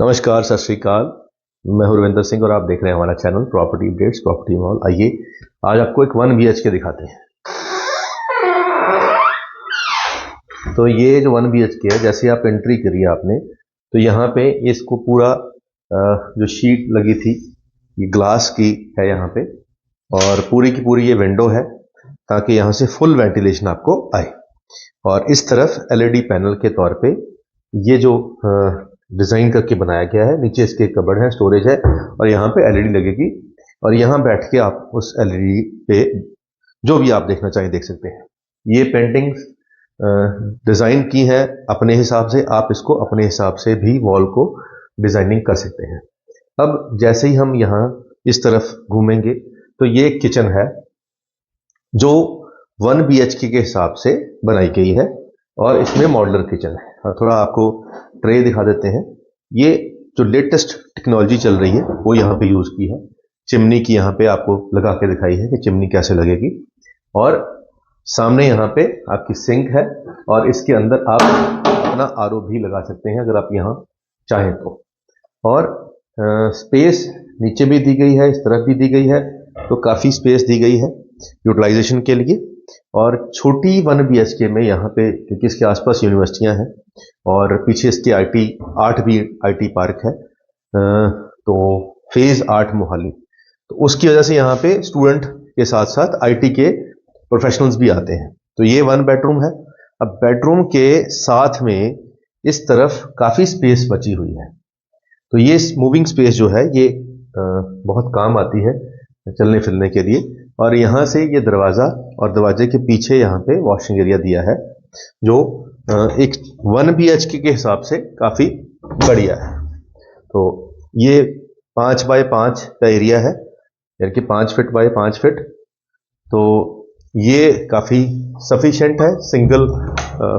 नमस्कार, सत श्री अकाल। मैं हूं रविंदर सिंह और आप देख रहे हैं हमारा channel property updates property mall. आइए आज आपको एक 1 BHK दिखाते हैं। तो ये जो 1 BHK है, जैसे आप एंट्री करिए आपने, तो यहाँ पे इसको पूरा जो शीट लगी थी ये ग्लास की है यहाँ पे, और पूरी की पूरी ये विंडो है ताकि यहाँ से फुल वेंटिलेशन आपको आए। और इस तरफ LED पैनल के तौर पे ये जो डिज़ाइन करके बनाया गया है, नीचे इसके कबर्ड है, स्टोरेज है, और यहाँ पे LED लगेगी और यहाँ बैठ के आप उस LED पे जो भी आप देखना चाहें देख सकते हैं। ये पेंटिंग डिज़ाइन की है अपने हिसाब से, आप इसको अपने हिसाब से भी वॉल को डिज़ाइनिंग कर सकते हैं। अब जैसे ही हम यहाँ इस तरफ घूमेंगे तो ये एक किचन है जो 1 BHK के हिसाब से बनाई गई है और इसमें मॉड्यूलर किचन है। और थोड़ा आपको ट्रे दिखा देते हैं। ये जो लेटेस्ट टेक्नोलॉजी चल रही है वो यहाँ पे यूज़ की है। चिमनी की यहाँ पे आपको लगा के दिखाई है कि चिमनी कैसे लगेगी, और सामने यहाँ पे आपकी सिंक है और इसके अंदर आप अपना RO भी लगा सकते हैं अगर आप यहाँ चाहें तो। और स्पेस नीचे भी दी गई है, इस तरफ भी दी गई है, तो काफ़ी स्पेस दी गई है यूटिलाइजेशन के लिए। और छोटी 1 BHK में यहाँ पे, क्योंकि इसके आसपास यूनिवर्सिटियाँ हैं और पीछे इसके आर्ट भी IT पार्क है, तो फेज 8 मोहाली, तो उसकी वजह से यहाँ पे स्टूडेंट के साथ साथ IT के प्रोफेशनल्स भी आते हैं। तो ये 1 बेडरूम है। अब बेडरूम के साथ में इस तरफ काफ़ी स्पेस बची हुई है, तो ये मूविंग स्पेस जो है ये बहुत काम आती है चलने फिरने के लिए। और यहाँ से ये दरवाज़ा और दरवाजे के पीछे यहाँ पे वॉशिंग एरिया दिया है जो एक 1 BHK के हिसाब से काफ़ी बढ़िया है। तो ये 5 बाय 5 का एरिया है, यानी कि 5 फीट बाय 5 फीट। तो ये काफ़ी सफिशिएंट है सिंगल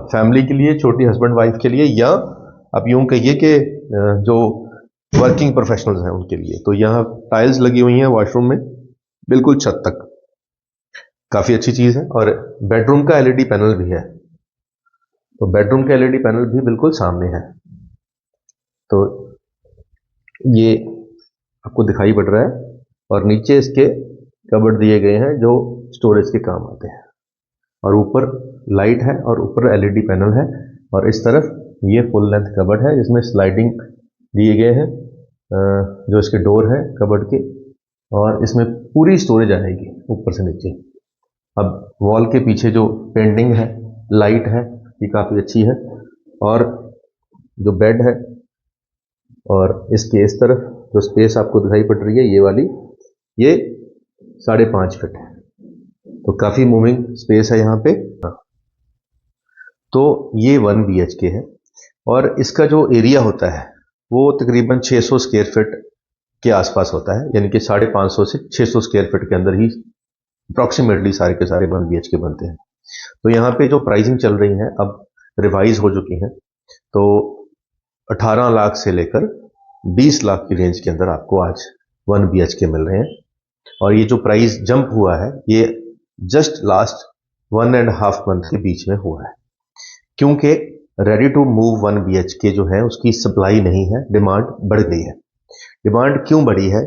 फैमिली के लिए, छोटी हस्बैंड वाइफ के लिए, या आप यूँ कहिए कि जो वर्किंग प्रोफेशनल्स हैं उनके लिए। तो यहाँ टाइल्स लगी हुई हैं वॉशरूम में बिल्कुल छत तक, काफ़ी अच्छी चीज़ है। और बेडरूम का LED पैनल भी है, तो बेडरूम का LED पैनल भी बिल्कुल सामने है। तो ये आपको दिखाई पड़ रहा है, और नीचे इसके कबर्ड दिए गए हैं जो स्टोरेज के काम आते हैं, और ऊपर लाइट है और ऊपर LED पैनल है। और इस तरफ ये फुल लेंथ कबर्ड है जिसमें स्लाइडिंग दिए गए हैं, जो इसके डोर है कबर्ड के, और इसमें पूरी स्टोरेज आएगी ऊपर से नीचे। अब वॉल के पीछे जो पेंटिंग है, लाइट है, ये काफ़ी अच्छी है। और जो बेड है और इसके इस तरफ जो स्पेस आपको दिखाई पड़ रही है ये वाली, ये 5.5 फीट है, तो काफ़ी मूविंग स्पेस है यहाँ पे। तो ये 1 BHK है और इसका जो एरिया होता है वो तकरीबन 600 स्क्वायर फीट के आसपास होता है, यानी कि 550 से 600 स्क्वायर फीट के अंदर ही अप्रॉक्सीमेटली सारे के सारे 1 BHK बनते हैं। तो यहाँ पे जो प्राइसिंग चल रही है अब रिवाइज हो चुकी हैं, तो 18 लाख से लेकर 20 लाख की रेंज के अंदर आपको आज 1 BHK मिल रहे हैं। और ये जो प्राइस जंप हुआ है ये जस्ट लास्ट 1.5 मंथ के बीच में हुआ है, क्योंकि रेडी टू मूव 1 BHK जो है उसकी सप्लाई नहीं है, डिमांड बढ़ गई है। डिमांड क्यों बढ़ी है,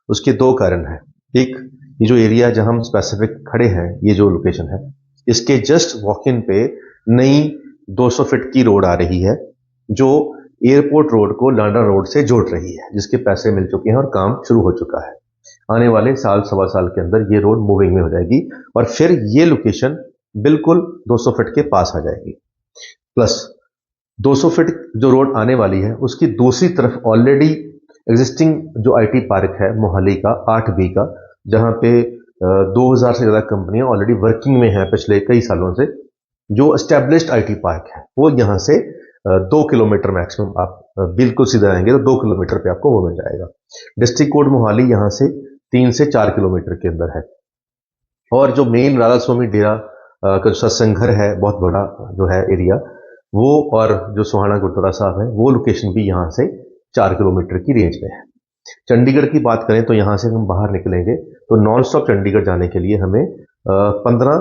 उसके 2 कारण हैं। एक, ये जो एरिया जहां हम स्पेसिफिक खड़े हैं, ये जो लोकेशन है, इसके जस्ट वॉक इन पे नई 200 फीट की रोड आ रही है जो एयरपोर्ट रोड को लांडा रोड से जोड़ रही है, जिसके पैसे मिल चुके हैं और काम शुरू हो चुका है। आने वाले साल सवा साल के अंदर ये रोड मूविंग में हो जाएगी और फिर ये लोकेशन बिल्कुल 200 फीट के पास आ जाएगी। प्लस 200 फीट जो रोड आने वाली है उसकी दूसरी तरफ ऑलरेडी एग्जिस्टिंग जो IT पार्क है मोहाली का 8B का, जहां पे 2000 से ज़्यादा कंपनियां ऑलरेडी वर्किंग में हैं पिछले कई सालों से, जो एस्टेब्लिश्ड IT पार्क है, वो यहाँ से 2 किलोमीटर मैक्सिमम आप बिल्कुल सीधा आएंगे तो 2 किलोमीटर पे आपको वो मिल जाएगा। डिस्ट्रिक्ट कोड मोहाली यहाँ से 3 से 4 किलोमीटर के अंदर है। और जो मेन राधा स्वामी डेरा का सत्संग घर है, बहुत बड़ा जो है एरिया वो, और जो सुहाना गुरुद्वारा साहब है, वो लोकेशन भी यहाँ से 4 किलोमीटर की रेंज में है। चंडीगढ़ की बात करें तो यहाँ से हम बाहर निकलेंगे तो नॉन स्टॉप चंडीगढ़ जाने के लिए हमें 15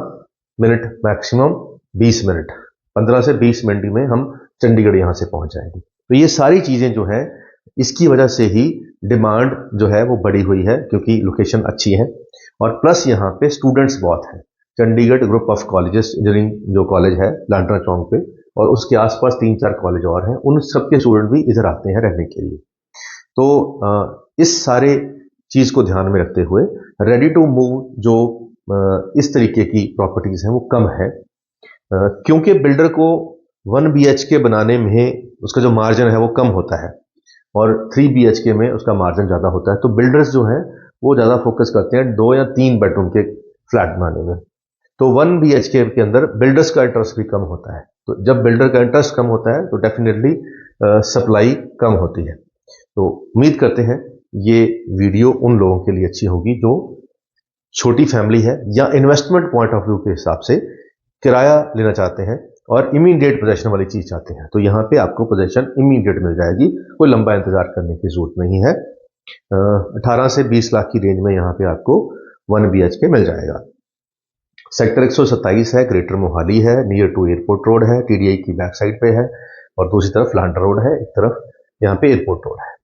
मिनट मैक्सिमम 20 मिनट, 15 से 20 मिनट में हम चंडीगढ़ यहाँ से पहुँच जाएंगे। तो ये सारी चीज़ें जो है इसकी वजह से ही डिमांड जो है वो बढ़ी हुई है, क्योंकि लोकेशन अच्छी है और प्लस यहाँ पे स्टूडेंट्स बहुत हैं। Chandigarh group of colleges engineering जो कॉलेज है लांडरा चौक पे, और उसके आसपास 3-4 कॉलेज और हैं, उन सबके स्टूडेंट भी इधर आते हैं रहने के लिए। तो इस सारे चीज़ को ध्यान में रखते हुए रेडी टू मूव जो इस तरीके की प्रॉपर्टीज़ हैं वो कम है, क्योंकि बिल्डर को 1 BHK बनाने में उसका जो मार्जिन है वो कम होता है और 3 BHK में उसका मार्जिन ज़्यादा होता है। तो बिल्डर्स जो हैं वो ज़्यादा फोकस करते हैं 2 या 3 बेडरूम के फ्लैट बनाने में। तो 1 BHK के अंदर बिल्डर्स का इंटरेस्ट भी कम होता है। तो जब बिल्डर का इंटरेस्ट कम होता है तो डेफिनेटली सप्लाई कम होती है। तो उम्मीद करते हैं ये वीडियो उन लोगों के लिए अच्छी होगी जो छोटी फैमिली है या इन्वेस्टमेंट पॉइंट ऑफ व्यू के हिसाब से किराया लेना चाहते हैं और इमीडिएट पोजेशन वाली चीज़ चाहते हैं। तो यहाँ पे आपको पोजेशन इमीडिएट मिल जाएगी, कोई लंबा इंतजार करने की जरूरत नहीं है। 18 से 20 लाख की रेंज में यहाँ पे आपको 1 BHK मिल जाएगा। सेक्टर 127 है, ग्रेटर मोहाली है, नियर टू एयरपोर्ट रोड है, TDI की बैक साइड पे है और दूसरी तरफ लांडरा रोड है, एक तरफ यहाँ पे एयरपोर्ट रोड है।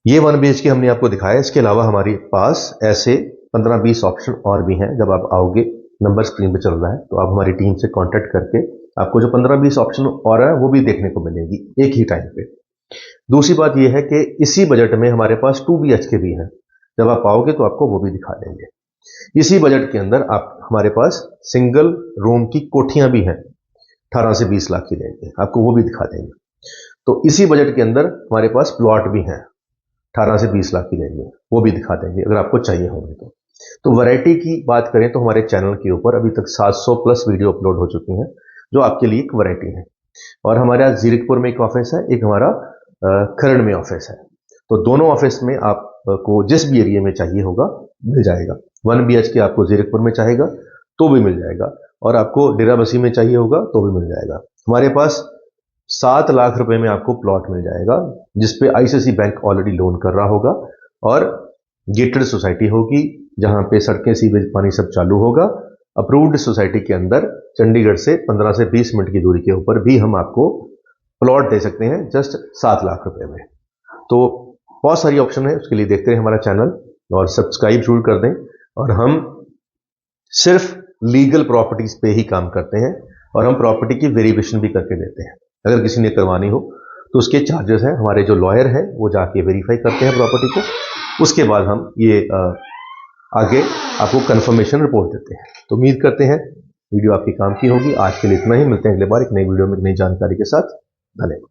ये 1 BHK हमने आपको दिखाया। इसके अलावा हमारे पास ऐसे 15-20 ऑप्शन और भी हैं। जब आप आओगे, नंबर स्क्रीन पे चल रहा है, तो आप हमारी टीम से कांटेक्ट करके आपको जो 15-20 ऑप्शन और है वो भी देखने को मिलेंगी एक ही टाइम पे। दूसरी बात यह है कि इसी बजट में हमारे पास 2 BHK भी है। जब आप आओगे तो आपको वो भी दिखा देंगे। इसी बजट के अंदर आप हमारे पास सिंगल रूम की कोठियां भी हैं 18 से 20 लाख की रेंज में, आपको वो भी दिखा देंगे। तो इसी बजट के अंदर हमारे पास प्लॉट भी हैं 18 से 20 लाख की रेंज में, वो भी दिखा देंगे अगर आपको चाहिए होंगे तो वैरायटी की बात करें तो हमारे चैनल के ऊपर अभी तक 700 प्लस वीडियो अपलोड हो चुकी हैं जो आपके लिए एक वैरायटी है। और हमारे यहाँ जीरकपुर में एक ऑफिस है, एक हमारा खरड़ में ऑफिस है। तो दोनों ऑफिस में आपको जिस भी एरिया में चाहिए होगा मिल जाएगा। 1 BHK आपको जीरकपुर में चाहेगा तो भी मिल जाएगा और आपको डेराबस्सी में चाहिए होगा तो भी मिल जाएगा। हमारे पास 7 लाख रुपए में आपको प्लॉट मिल जाएगा जिसपे ICICI बैंक ऑलरेडी लोन कर रहा होगा और गेटेड सोसाइटी होगी जहां पे सड़कें, सीवेज, पानी सब चालू होगा। अप्रूव्ड सोसाइटी के अंदर चंडीगढ़ से 15 से 20 मिनट की दूरी के ऊपर भी हम आपको प्लॉट दे सकते हैं जस्ट 7 लाख रुपए में। तो बहुत सारी ऑप्शन है, उसके लिए देखते हैं हमारा चैनल और सब्सक्राइब जरूर कर दें। और हम सिर्फ लीगल प्रॉपर्टीज पे ही काम करते हैं और हम प्रॉपर्टी की वेरिफिकेशन भी करके देते हैं। अगर किसी ने करवानी हो तो उसके चार्जेस हैं, हमारे जो लॉयर हैं वो जाके वेरीफाई करते हैं प्रॉपर्टी को, उसके बाद हम ये आगे आपको कंफर्मेशन रिपोर्ट देते हैं। तो उम्मीद करते हैं वीडियो आपके काम की होगी। आज के लिए इतना ही, मिलते हैं अगले बार एक नई वीडियो में एक नई जानकारी के साथ। धन्यवाद।